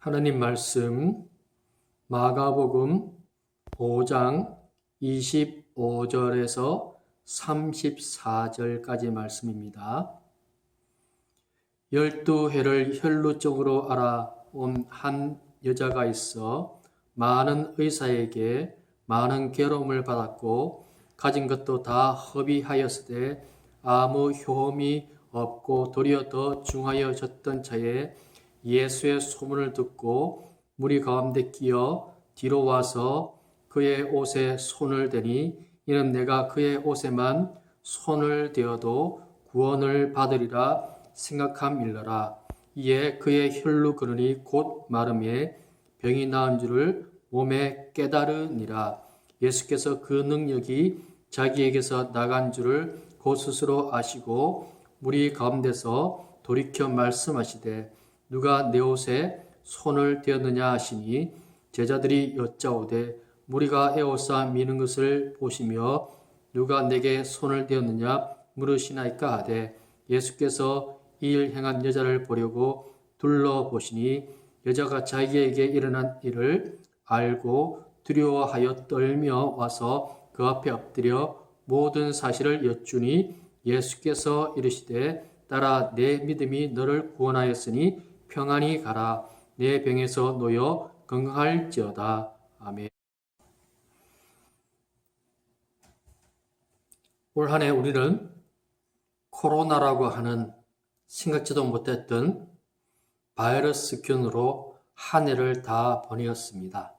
하나님 말씀 마가복음 5장 25절에서 34절까지 말씀입니다. 12해를 혈루증으로 알아온 한 여자가 있어 많은 의사에게 많은 괴로움을 받았고 가진 것도 다 허비하였으되 아무 효험이 없고 도리어 더 중하여졌던 차에 예수의 소문을 듣고 무리 가운데 끼어 뒤로 와서 그의 옷에 손을 대니 이는 내가 그의 옷에만 손을 대어도 구원을 받으리라 생각함일러라. 이에 그의 혈루 그르니 곧 마름에 병이 나은 줄을 몸에 깨달으니라. 예수께서 그 능력이 자기에게서 나간 줄을 곧 스스로 아시고 무리 가운데서 돌이켜 말씀하시되 누가 내 옷에 손을 대었느냐 하시니 제자들이 여짜오되 무리가 에워싸 미는 것을 보시며 누가 내게 손을 대었느냐 물으시나이까 하되 예수께서 이 일 행한 여자를 보려고 둘러보시니 여자가 자기에게 일어난 일을 알고 두려워하여 떨며 와서 그 앞에 엎드려 모든 사실을 여쭈니 예수께서 이르시되 따라 내 믿음이 너를 구원하였으니 평안히 가라. 내 병에서 놓여 건강할지어다. 아멘. 올 한 해 우리는 코로나라고 하는 생각지도 못했던 바이러스균으로 한 해를 다 보내었습니다.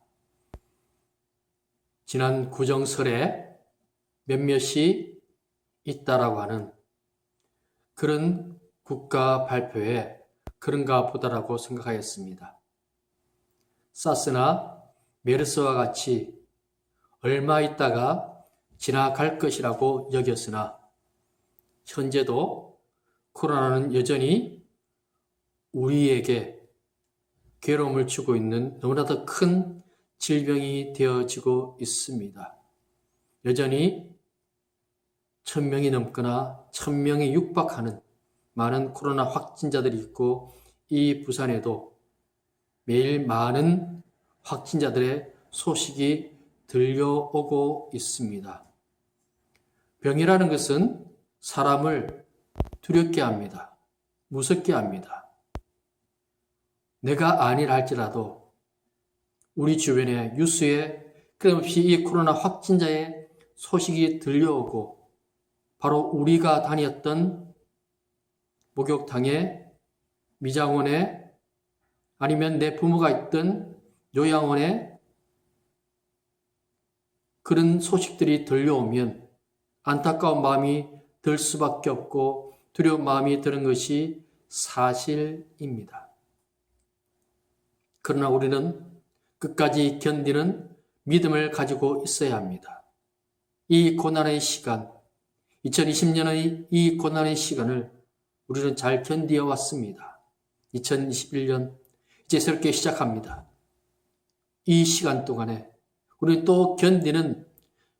지난 구정설에 몇몇이 있다라고 하는 그런 국가 발표에 그런가 보다라고 생각하였습니다. 사스나 메르스와 같이 얼마 있다가 지나갈 것이라고 여겼으나 현재도 코로나는 여전히 우리에게 괴로움을 주고 있는 너무나도 큰 질병이 되어지고 있습니다. 여전히 1000명이 넘거나 1000명이 육박하는 많은 코로나 확진자들이 있고 이 부산에도 매일 많은 확진자들의 소식이 들려오고 있습니다. 병이라는 것은 사람을 두렵게 합니다. 무섭게 합니다. 내가 아니라 할지라도 우리 주변에 뉴스에 끊임없이 이 코로나 확진자의 소식이 들려오고 바로 우리가 다녔던 목욕탕에 미장원에 아니면 내 부모가 있던 요양원에 그런 소식들이 들려오면 안타까운 마음이 들 수밖에 없고 두려운 마음이 드는 것이 사실입니다. 그러나 우리는 끝까지 견디는 믿음을 가지고 있어야 합니다. 이 고난의 시간, 2020년의 이 고난의 시간을 우리는 잘 견디어 왔습니다. 2021년 이제 새롭게 시작합니다. 이 시간 동안에 우리는 또 견디는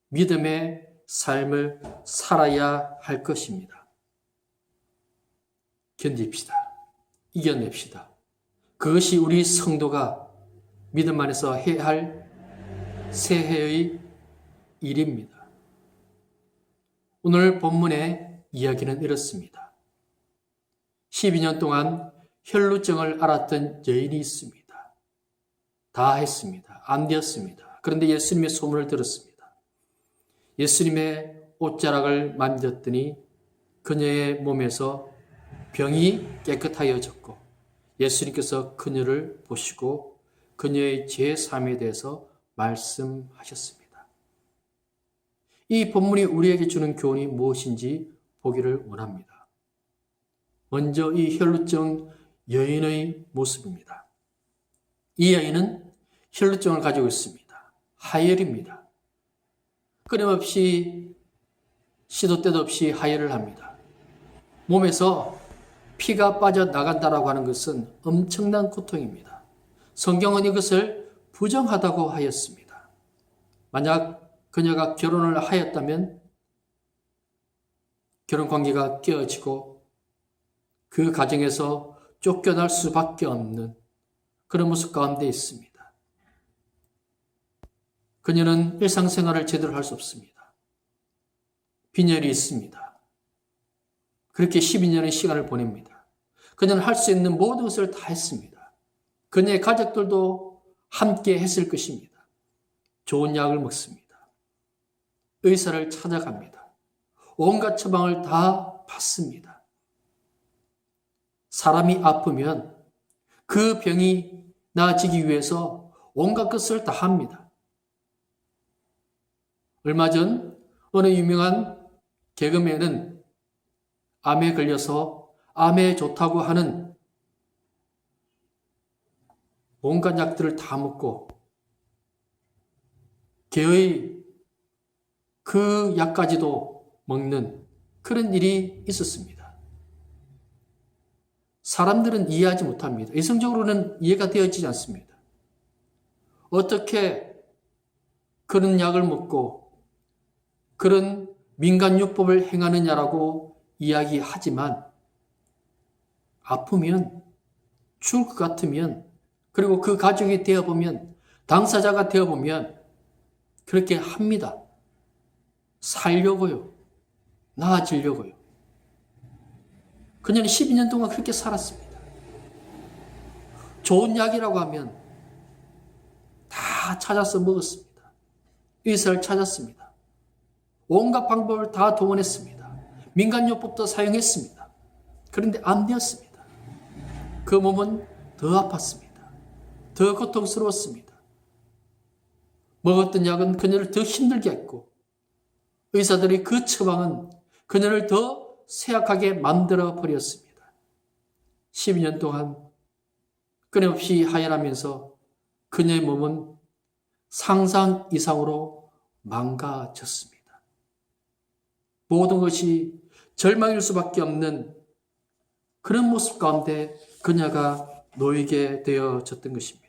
믿음의 삶을 살아야 할 것입니다. 견딥시다. 이겨냅시다. 그것이 우리 성도가 믿음 안에서 해야 할 새해의 일입니다. 오늘 본문의 이야기는 이렇습니다. 12년 동안 혈루증을 앓았던 여인이 있습니다. 다 했습니다. 안 되었습니다. 그런데 예수님의 소문을 들었습니다. 예수님의 옷자락을 만졌더니 그녀의 몸에서 병이 깨끗하여졌고 예수님께서 그녀를 보시고 그녀의 제3에 대해서 말씀하셨습니다. 이 본문이 우리에게 주는 교훈이 무엇인지 보기를 원합니다. 먼저 이 혈루증 여인의 모습입니다. 이 여인은 혈루증을 가지고 있습니다. 하혈입니다. 끊임없이 시도 때도 없이 하혈을 합니다. 몸에서 피가 빠져나간다라고 하는 것은 엄청난 고통입니다. 성경은 이것을 부정하다고 하였습니다. 만약 그녀가 결혼을 하였다면 결혼관계가 깨어지고 그 가정에서 쫓겨날 수밖에 없는 그런 모습 가운데 있습니다. 그녀는 일상생활을 제대로 할 수 없습니다. 빈혈이 있습니다. 그렇게 12년의 시간을 보냅니다. 그녀는 할 수 있는 모든 것을 다 했습니다. 그녀의 가족들도 함께 했을 것입니다. 좋은 약을 먹습니다. 의사를 찾아갑니다. 온갖 처방을 다 받습니다. 사람이 아프면 그 병이 나아지기 위해서 온갖 것을 다 합니다. 얼마 전 어느 유명한 개그맨은 암에 걸려서 암에 좋다고 하는 온갖 약들을 다 먹고 개의 그 약까지도 먹는 그런 일이 있었습니다. 사람들은 이해하지 못합니다. 이성적으로는 이해가 되어지지 않습니다. 어떻게 그런 약을 먹고 그런 민간요법을 행하느냐라고 이야기하지만 아프면 죽을 것 같으면 그리고 그 가족이 되어보면 당사자가 되어보면 그렇게 합니다. 살려고요. 나아지려고요. 그녀는 12년 동안 그렇게 살았습니다. 좋은 약이라고 하면 다 찾아서 먹었습니다. 의사를 찾았습니다. 온갖 방법을 다 동원했습니다. 민간요법도 사용했습니다. 그런데 안 되었습니다. 그 몸은 더 아팠습니다. 더 고통스러웠습니다. 먹었던 약은 그녀를 더 힘들게 했고 의사들의 그 처방은 그녀를 더 쇠약하게 만들어 버렸습니다. 12년 동안 끊임없이 하혈하면서 그녀의 몸은 상상 이상으로 망가졌습니다. 모든 것이 절망일 수밖에 없는 그런 모습 가운데 그녀가 놓이게 되어졌던 것입니다.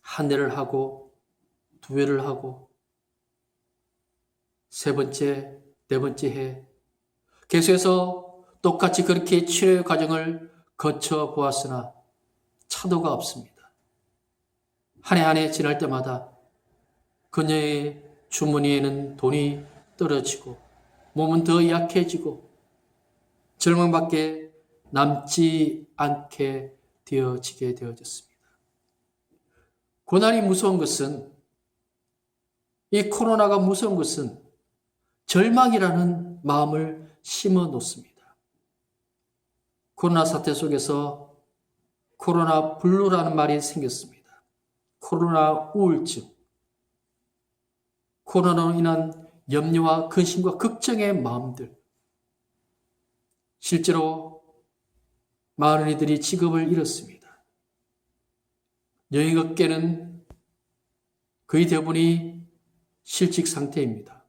한 해를 하고 두 해를 하고 세 번째, 네 번째 해 계속해서 똑같이 그렇게 치료의 과정을 거쳐보았으나 차도가 없습니다. 한 해 한 해 지날 때마다 그녀의 주머니에는 돈이 떨어지고 몸은 더 약해지고 절망밖에 남지 않게 되어지게 되어졌습니다. 고난이 무서운 것은 이 코로나가 무서운 것은 절망이라는 마음을 심어 놓습니다. 코로나 사태 속에서 코로나 블루라는 말이 생겼습니다. 코로나 우울증, 코로나로 인한 염려와 근심과 걱정의 마음들. 실제로 많은 이들이 직업을 잃었습니다. 여행업계는 거의 대부분이 실직 상태입니다.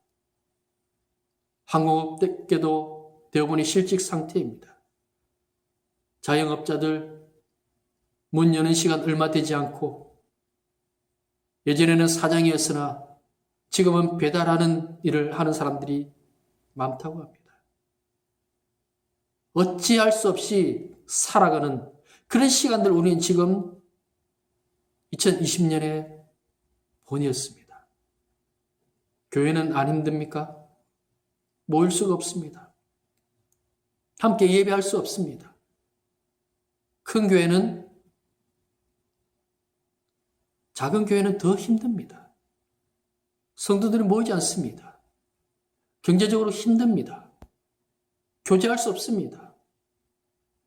항공업계도 대부분이 실직 상태입니다. 자영업자들 문 여는 시간 얼마 되지 않고 예전에는 사장이었으나 지금은 배달하는 일을 하는 사람들이 많다고 합니다. 어찌할 수 없이 살아가는 그런 시간들 우리는 지금 2020년에 보내었습니다. 교회는 안 힘듭니까? 모일 수가 없습니다. 함께 예배할 수 없습니다. 큰 교회는 작은 교회는 더 힘듭니다. 성도들이 모이지 않습니다. 경제적으로 힘듭니다. 교제할 수 없습니다.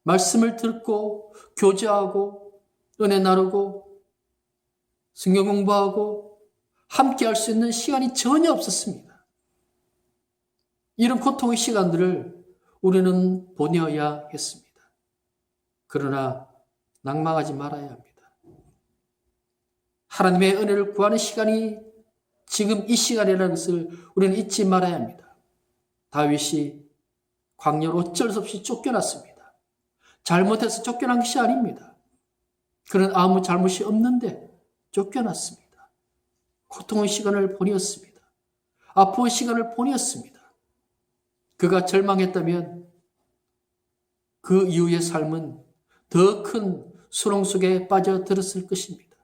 말씀을 듣고 교제하고 은혜 나누고 성경 공부하고 함께 할 수 있는 시간이 전혀 없었습니다. 이런 고통의 시간들을 우리는 보내어야 했습니다. 그러나 낭망하지 말아야 합니다. 하나님의 은혜를 구하는 시간이 지금 이 시간이라는 것을 우리는 잊지 말아야 합니다. 다윗이 광야로 어쩔 수 없이 쫓겨났습니다. 잘못해서 쫓겨난 것이 아닙니다. 그는 아무 잘못이 없는데 쫓겨났습니다. 고통의 시간을 보내었습니다. 아픔의 시간을 보내었습니다. 그가 절망했다면 그 이후의 삶은 더 큰 수렁 속에 빠져들었을 것입니다.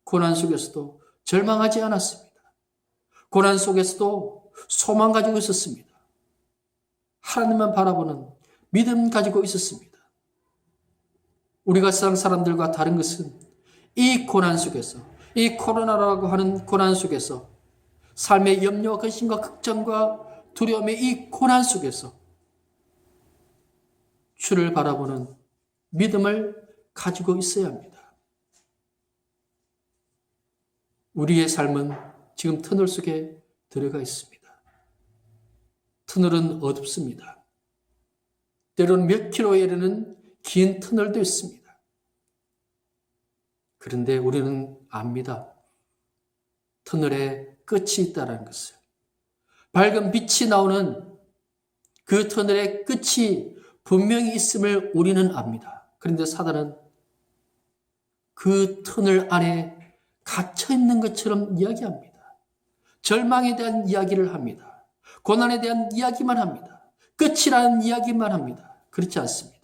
고난 속에서도 절망하지 않았습니다. 고난 속에서도 소망 가지고 있었습니다. 하나님만 바라보는 믿음 가지고 있었습니다. 우리가 세상 사람들과 다른 것은 이 고난 속에서, 이 코로나라고 하는 고난 속에서, 삶의 염려와 근심과 걱정과 두려움의 이 고난 속에서 주를 바라보는 믿음을 가지고 있어야 합니다. 우리의 삶은 지금 터널 속에 들어가 있습니다. 터널은 어둡습니다. 때로는 몇 킬로에 이르는 긴 터널도 있습니다. 그런데 우리는 압니다. 터널에 끝이 있다는 것을. 밝은 빛이 나오는 그 터널의 끝이 분명히 있음을 우리는 압니다. 그런데 사단은 그 터널 안에 갇혀 있는 것처럼 이야기합니다. 절망에 대한 이야기를 합니다. 고난에 대한 이야기만 합니다. 끝이라는 이야기만 합니다. 그렇지 않습니다.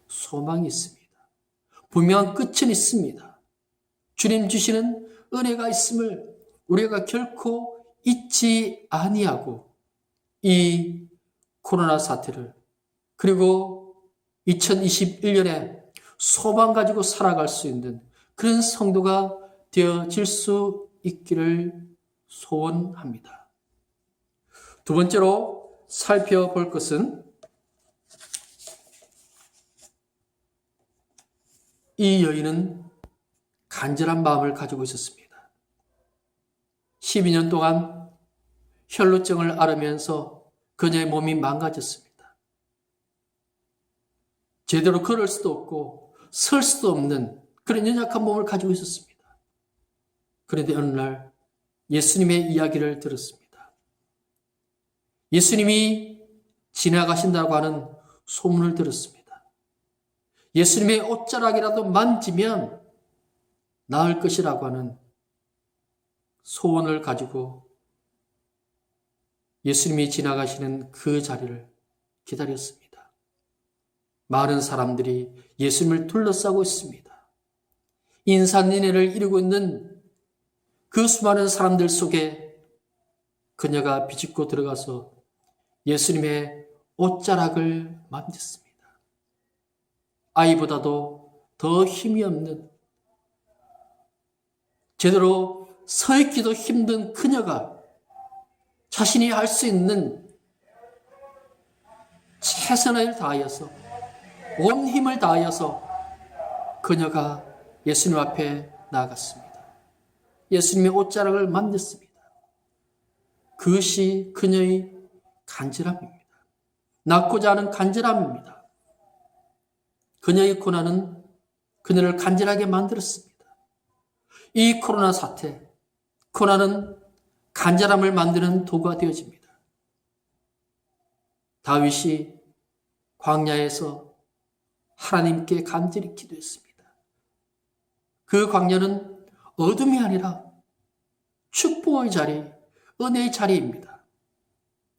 소망이 있습니다. 분명한 끝은 있습니다. 주님 주시는 은혜가 있음을 우리가 결코 잊지 아니하고 이 코로나 사태를 그리고 2021년에 소망 가지고 살아갈 수 있는 그런 성도가 되어질 수 있기를 소원합니다. 두 번째로 살펴볼 것은 이 여인은 간절한 마음을 가지고 있었습니다. 12년 동안 혈루증을 앓으면서 그녀의 몸이 망가졌습니다. 제대로 걸을 수도 없고 설 수도 없는 그런 연약한 몸을 가지고 있었습니다. 그런데 어느 날 예수님의 이야기를 들었습니다. 예수님이 지나가신다고 하는 소문을 들었습니다. 예수님의 옷자락이라도 만지면 나을 것이라고 하는 소원을 가지고 예수님이 지나가시는 그 자리를 기다렸습니다. 많은 사람들이 예수님을 둘러싸고 있습니다. 인산인해를 이루고 있는 그 수많은 사람들 속에 그녀가 비집고 들어가서 예수님의 옷자락을 만졌습니다. 아이보다도 더 힘이 없는, 제대로 서 있기도 힘든 그녀가 자신이 할 수 있는 최선을 다하여서, 온 힘을 다하여서 그녀가 예수님 앞에 나아갔습니다. 예수님의 옷자락을 만졌습니다. 그것이 그녀의 간절함입니다. 낳고자 하는 간절함입니다. 그녀의 고난은 그녀를 간절하게 만들었습니다. 이 코로나 사태, 고난은 간절함을 만드는 도구가 되어집니다. 다윗이 광야에서 하나님께 간절히 기도했습니다. 그 광야는 어둠이 아니라 축복의 자리, 은혜의 자리입니다.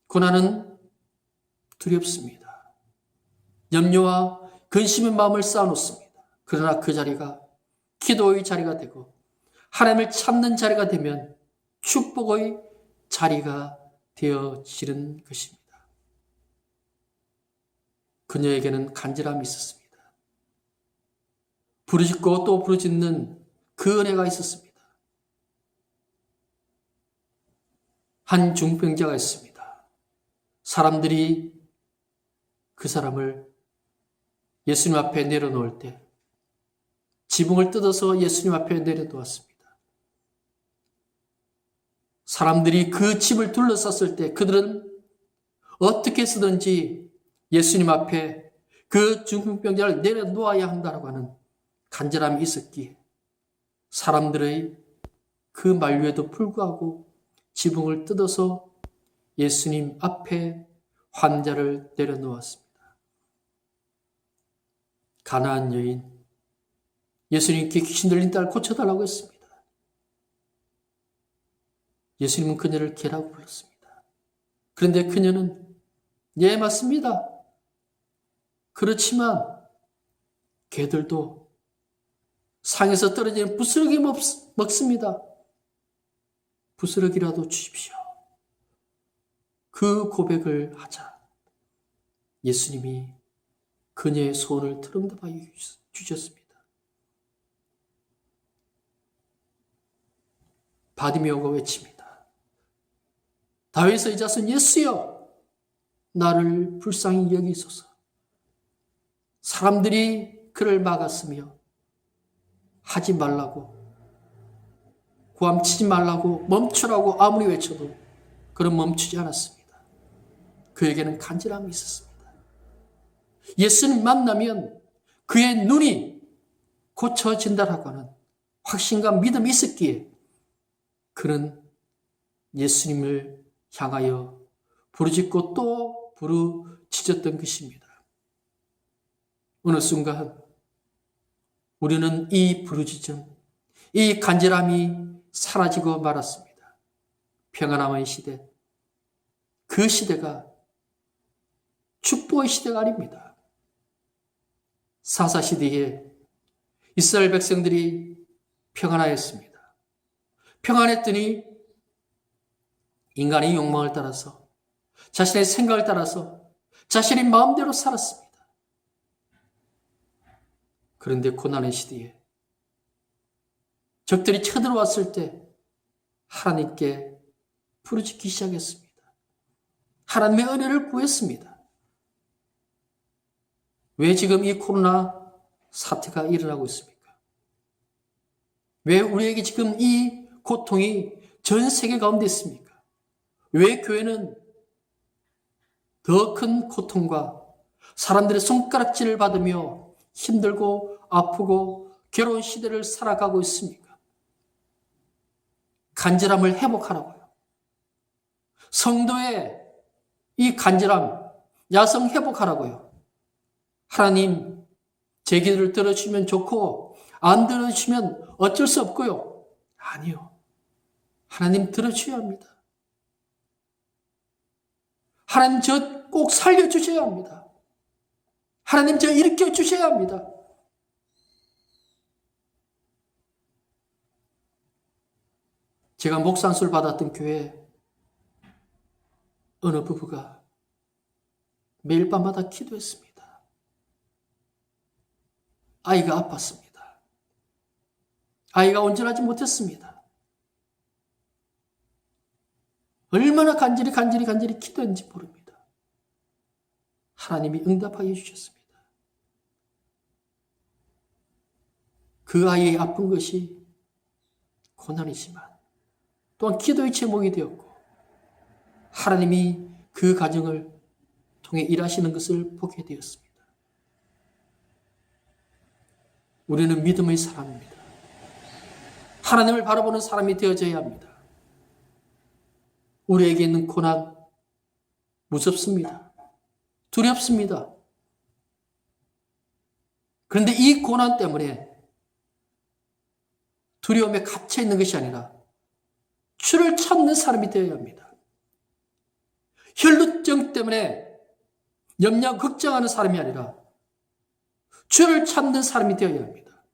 고난은 두렵습니다. 염려와 근심의 마음을 쌓아놓습니다. 그러나 그 자리가 기도의 자리가 되고 하나님을 찾는 자리가 되면 축복의 자리가 되어지는 것입니다. 그녀에게는 간절함이 있었습니다. 부르짖고 또 부르짖는 그 은혜가 있었습니다. 한 중병자가 있습니다. 사람들이 그 사람을 예수님 앞에 내려놓을 때 지붕을 뜯어서 예수님 앞에 내려놓았습니다. 사람들이 그 집을 둘러쌌을 때 그들은 어떻게 해서든지 예수님 앞에 그 중풍병자를 내려놓아야 한다고 하는 간절함이 있었기에 사람들의 그 만류에도 불구하고 지붕을 뜯어서 예수님 앞에 환자를 내려놓았습니다. 가나안 여인, 예수님께 귀신 들린 딸 고쳐달라고 했습니다. 예수님은 그녀를 개라고 불렀습니다. 그런데 그녀는 예, 맞습니다. 그렇지만 개들도 상에서 떨어지는 부스러기 먹습니다. 부스러기라도 주십시오. 그 고백을 하자 예수님이 그녀의 소원을 들응답하여 주셨습니다. 바디메오가 외칩니다. 다윗의 자손 예수여, 나를 불쌍히 여기소서. 사람들이 그를 막았으며 하지 말라고, 고함치지 말라고, 멈추라고 아무리 외쳐도 그는 멈추지 않았습니다. 그에게는 간절함이 있었습니다. 예수님 만나면 그의 눈이 고쳐진다라고 하는 확신과 믿음이 있었기에 그는 예수님을 향하여 부르짖고 또 부르짖었던 것입니다. 어느 순간 우리는 이 부르짖음, 이 간절함이 사라지고 말았습니다. 평안함의 시대, 그 시대가 축복의 시대가 아닙니다. 사사시대에 이스라엘 백성들이 평안하였습니다. 평안했더니 인간의 욕망을 따라서, 자신의 생각을 따라서 자신의 마음대로 살았습니다. 그런데 고난의 시대에 적들이 쳐들어왔을 때 하나님께 부르짖기 시작했습니다. 하나님의 은혜를 구했습니다. 왜 지금 이 코로나 사태가 일어나고 있습니까? 왜 우리에게 지금 이 고통이 전 세계 가운데 있습니까? 왜 교회는 더 큰 고통과 사람들의 손가락질을 받으며 힘들고 아프고 괴로운 시대를 살아가고 있습니까? 간절함을 회복하라고요. 성도의 이 간절함, 야성 회복하라고요. 하나님, 제 기도를 들어주시면 좋고 안 들어주시면 어쩔 수 없고요. 아니요. 하나님 들어주셔야 합니다. 하나님 저 꼭 살려주셔야 합니다. 하나님 저 일으켜 주셔야 합니다. 제가 목산술 받았던 교회에 어느 부부가 매일 밤마다 기도했습니다. 아이가 아팠습니다. 아이가 온전하지 못했습니다. 얼마나 간절히 기도했는지 모릅니다. 하나님이 응답하여 주셨습니다. 그 아이의 아픈 것이 고난이지만 또한 기도의 제목이 되었고 하나님이 그 가정을 통해 일하시는 것을 보게 되었습니다. 우리는 믿음의 사람입니다. 하나님을 바라보는 사람이 되어져야 합니다. 우리에게 있는 고난 무섭습니다. 두렵습니다. 그런데 이 고난 때문에 두려움에 갇혀 있는 것이 아니라 주를 찾는 사람이 되어야 합니다. 혈루증 때문에 염려, 걱정하는 사람이 아니라 주를 찾는 사람이 되어야 합니다.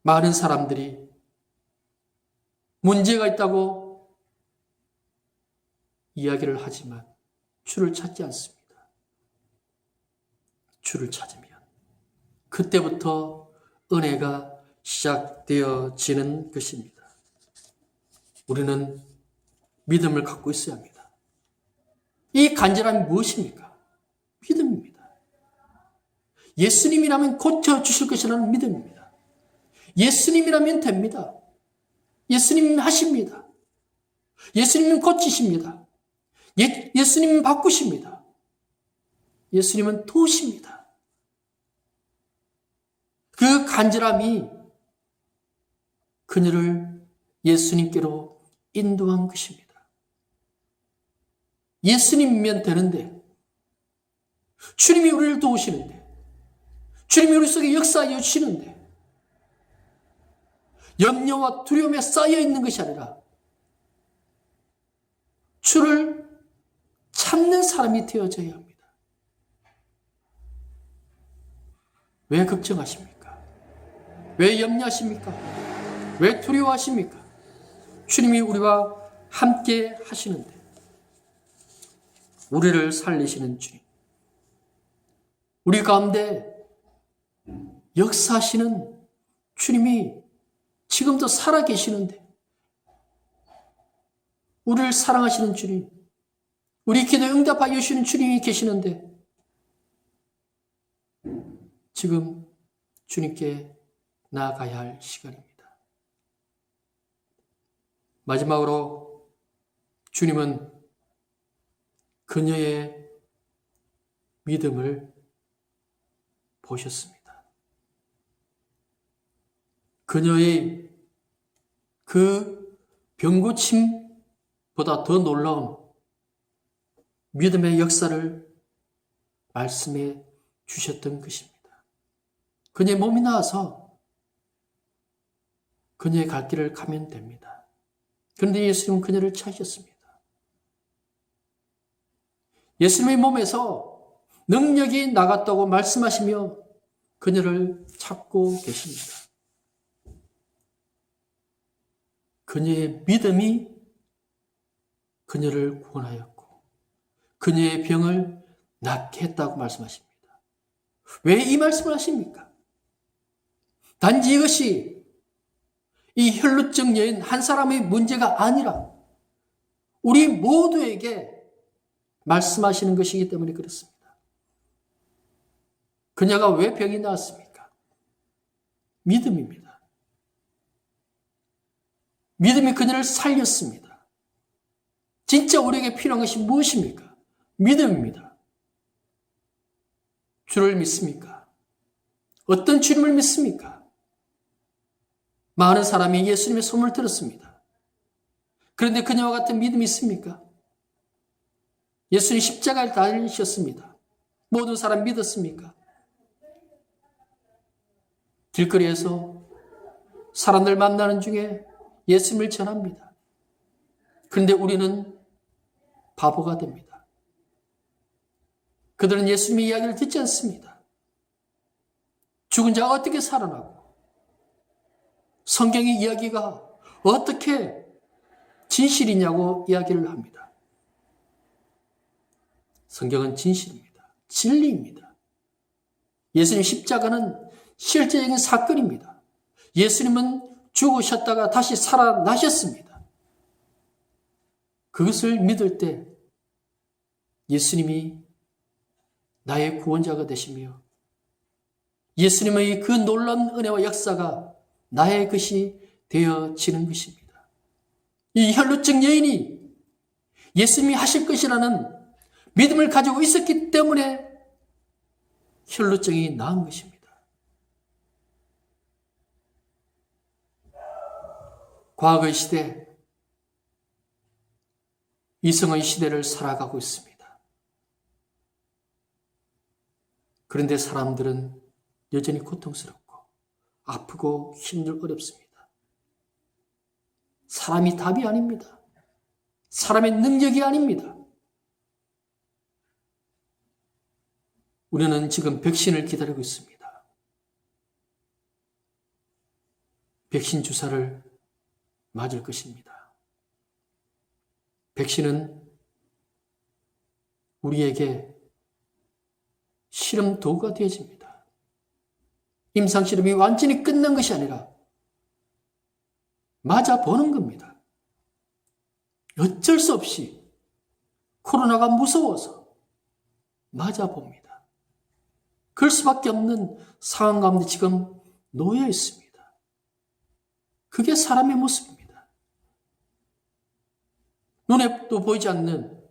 많은 사람들이 문제가 있다고 이야기를 하지만 주를 찾지 않습니다. 주를 찾으면 그때부터 은혜가 시작되어지는 것입니다. 우리는 믿음을 갖고 있어야 합니다. 이 간절함이 무엇입니까? 믿음입니다. 예수님이라면 고쳐주실 것이라는 믿음입니다. 예수님이라면 됩니다. 예수님은 하십니다. 예수님은 고치십니다. 예수님은 바꾸십니다. 예수님은 도우십니다. 그 간절함이 그녀를 예수님께로 인도한 것입니다. 예수님이면 되는데, 주님이 우리를 도우시는데, 주님이 우리 속에 역사하여 주시는데, 염려와 두려움에 쌓여 있는 것이 아니라 주를 찾는 사람이 되어져야 합니다. 왜 걱정하십니까? 왜 염려하십니까? 왜 두려워하십니까? 주님이 우리와 함께 하시는데, 우리를 살리시는 주님, 우리 가운데 역사하시는 주님이 지금도 살아계시는데, 우리를 사랑하시는 주님, 우리 기도에 응답하여 주시는 주님이 계시는데, 지금 주님께 나아가야 할 시간입니다. 마지막으로 주님은 그녀의 믿음을 보셨습니다. 그녀의 그 병고침보다 더 놀라운 믿음의 역사를 말씀해 주셨던 것입니다. 그녀의 몸이 나아서 그녀의 갈 길을 가면 됩니다. 그런데 예수님은 그녀를 찾으셨습니다. 예수님의 몸에서 능력이 나갔다고 말씀하시며 그녀를 찾고 계십니다. 그녀의 믿음이 그녀를 구원하였고 그녀의 병을 낫게 했다고 말씀하십니다. 왜 이 말씀을 하십니까? 단지 이것이 이 혈루증 여인 한 사람의 문제가 아니라 우리 모두에게 말씀하시는 것이기 때문에 그렇습니다. 그녀가 왜 병이 나았습니까? 믿음입니다. 믿음이 그녀를 살렸습니다. 진짜 우리에게 필요한 것이 무엇입니까? 믿음입니다. 주를 믿습니까? 어떤 주님을 믿습니까? 많은 사람이 예수님의 소문을 들었습니다. 그런데 그녀와 같은 믿음이 있습니까? 예수님 십자가를 달리셨습니다. 모든 사람 믿었습니까? 길거리에서 사람들 만나는 중에 예수님을 전합니다. 그런데 우리는 바보가 됩니다. 그들은 예수님의 이야기를 듣지 않습니다. 죽은 자가 어떻게 살아나고 성경의 이야기가 어떻게 진실이냐고 이야기를 합니다. 성경은 진실입니다. 진리입니다. 예수님 십자가는 실제적인 사건입니다. 예수님은 죽으셨다가 다시 살아나셨습니다. 그것을 믿을 때 예수님이 나의 구원자가 되시며 예수님의 그 놀라운 은혜와 역사가 나의 것이 되어지는 것입니다. 이 혈루증 여인이 예수님이 하실 것이라는 믿음을 가지고 있었기 때문에 혈루증이 나은 것입니다. 과거의 시대, 이성의 시대를 살아가고 있습니다. 그런데 사람들은 여전히 고통스럽고 아프고 어렵습니다. 사람이 답이 아닙니다. 사람의 능력이 아닙니다. 우리는 지금 백신을 기다리고 있습니다. 백신 주사를 맞을 것입니다. 백신은 우리에게 실험 도구가 되어집니다. 임상실험이 완전히 끝난 것이 아니라 맞아보는 겁니다. 어쩔 수 없이 코로나가 무서워서 맞아봅니다. 그럴 수밖에 없는 상황 가운데 지금 놓여 있습니다. 그게 사람의 모습입니다. 눈에도 보이지 않는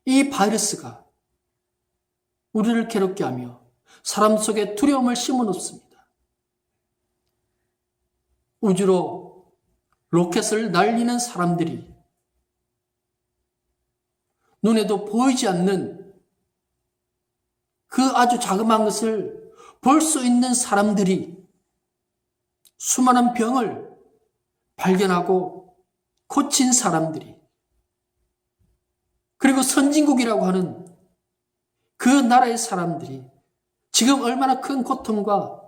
이 바이러스가 우리를 괴롭게 하며 사람 속에 두려움을 심어놓습니다. 우주로 로켓을 날리는 사람들이 눈에도 보이지 않는 그 아주 자그마한 것을 볼 수 있는 사람들이 수많은 병을 발견하고 고친 사람들이 그리고 선진국이라고 하는 그 나라의 사람들이 지금 얼마나 큰 고통과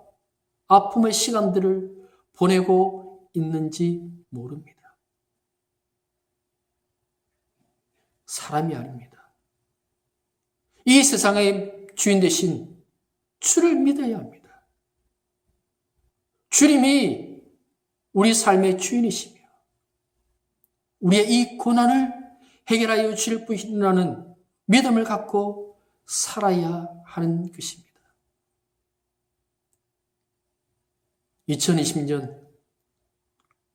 아픔의 시간들을 보내고 있는지 모릅니다. 사람이 아닙니다. 이 세상의 주인 되신 주를 믿어야 합니다. 주님이 우리 삶의 주인이시며 우리의 이 고난을 해결하여 주실 분이라는 믿음을 갖고 살아야 하는 것입니다. 2020년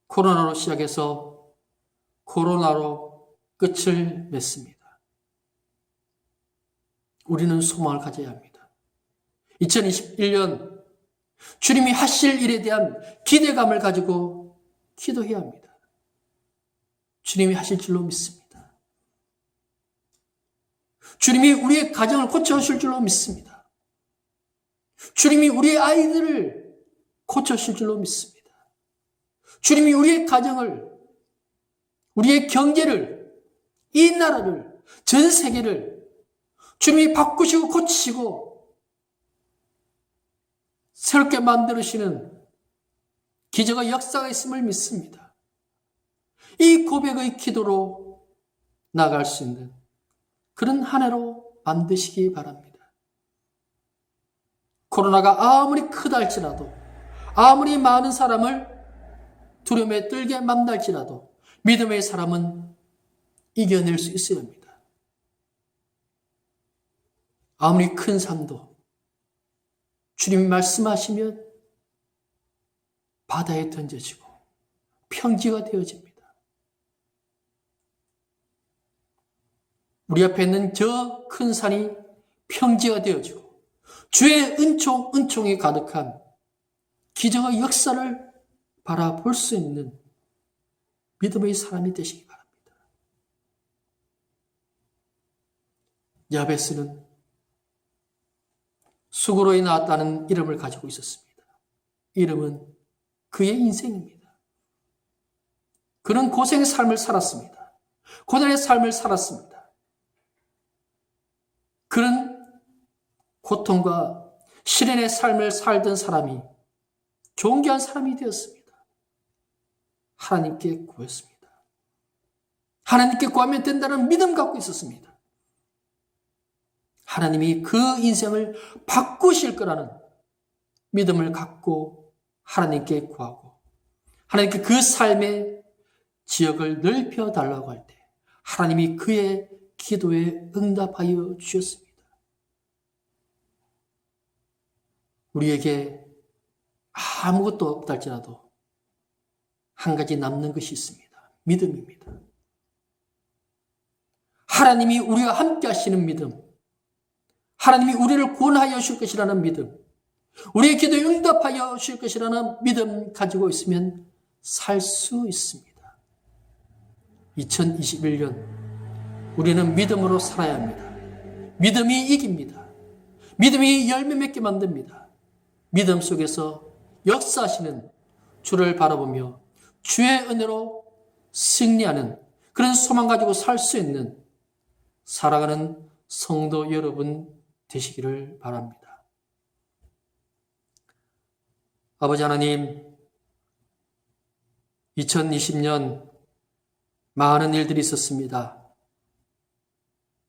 코로나로 시작해서 코로나로 끝을 맺습니다. 우리는 소망을 가져야 합니다. 2021년 주님이 하실 일에 대한 기대감을 가지고 기도해야 합니다. 주님이 하실 줄로 믿습니다. 주님이 우리의 가정을 고쳐주실 줄로 믿습니다. 주님이 우리의 아이들을 고쳐주실 줄로 믿습니다. 주님이 우리의 가정을, 우리의 경제를, 이 나라를, 전 세계를 주님이 바꾸시고 고치시고 새롭게 만들으시는 기적의 역사가 있음을 믿습니다. 이 고백의 기도로 나아갈 수 있는 그런 한 해로 만드시기 바랍니다. 코로나가 아무리 크다 할지라도, 아무리 많은 사람을 두려움에 떨게 만날지라도 믿음의 사람은 이겨낼 수 있어야 합니다. 아무리 큰 산도 주님이 말씀하시면 바다에 던져지고 평지가 되어집니다. 우리 앞에 있는 저 큰 산이 평지가 되어지고 주의 은총이 가득한 기적의 역사를 바라볼 수 있는 믿음의 사람이 되시기 바랍니다. 야베스는 수고로에 나왔다는 이름을 가지고 있었습니다. 이름은 그의 인생입니다. 그는 고생의 삶을 살았습니다. 고난의 삶을 살았습니다. 그는 고통과 시련의 삶을 살던 사람이 존귀한 사람이 되었습니다. 하나님께 구했습니다. 하나님께 구하면 된다는 믿음 갖고 있었습니다. 하나님이 그 인생을 바꾸실 거라는 믿음을 갖고 하나님께 구하고 하나님께 그 삶의 지역을 넓혀달라고 할 때 하나님이 그의 기도에 응답하여 주셨습니다. 우리에게 아무것도 없다 할지라도 한 가지 남는 것이 있습니다. 믿음입니다. 하나님이 우리와 함께 하시는 믿음, 하나님이 우리를 구원하여 주실 것이라는 믿음, 우리의 기도에 응답하여 주실 것이라는 믿음 가지고 있으면 살 수 있습니다. 2021년 우리는 믿음으로 살아야 합니다. 믿음이 이깁니다. 믿음이 열매 맺게 만듭니다. 믿음 속에서 역사하시는 주를 바라보며 주의 은혜로 승리하는 그런 소망 가지고 살 수 있는 살아가는 성도 여러분 되시기를 바랍니다. 아버지 하나님, 2020년 많은 일들이 있었습니다.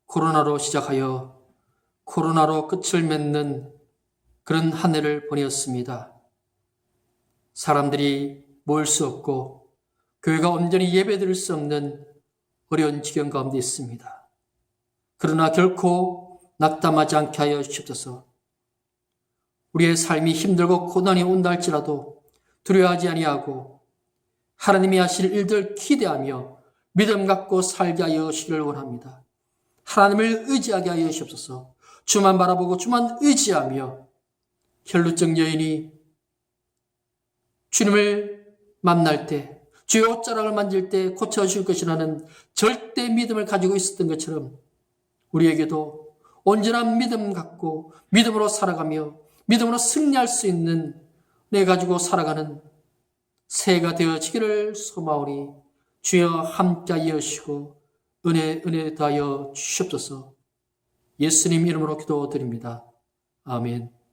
코로나로 시작하여 코로나로 끝을 맺는 그런 한 해를 보내었습니다. 사람들이 모일 수 없고 교회가 온전히 예배드릴 수 없는 어려운 지경 가운데 있습니다. 그러나 결코 낙담하지 않게 하여 주옵소서. 우리의 삶이 힘들고 고난이 온다 할지라도 두려워하지 아니하고 하나님이 하실 일들 기대하며 믿음 갖고 살게 하여 주시기를 원합니다. 하나님을 의지하게 하여 주옵소서. 주만 바라보고 주만 의지하며 혈루증 여인이 주님을 만날 때 주의 옷자락을 만질 때 고쳐줄 것이라는 절대 믿음을 가지고 있었던 것처럼 우리에게도 온전한 믿음 갖고 믿음으로 살아가며 믿음으로 승리할 수 있는 내 가지고 살아가는 새해가 되어지기를 소망하오니 주여 함께하여 주시고 은혜 더하여 주시옵소서. 예수님 이름으로 기도드립니다. 아멘.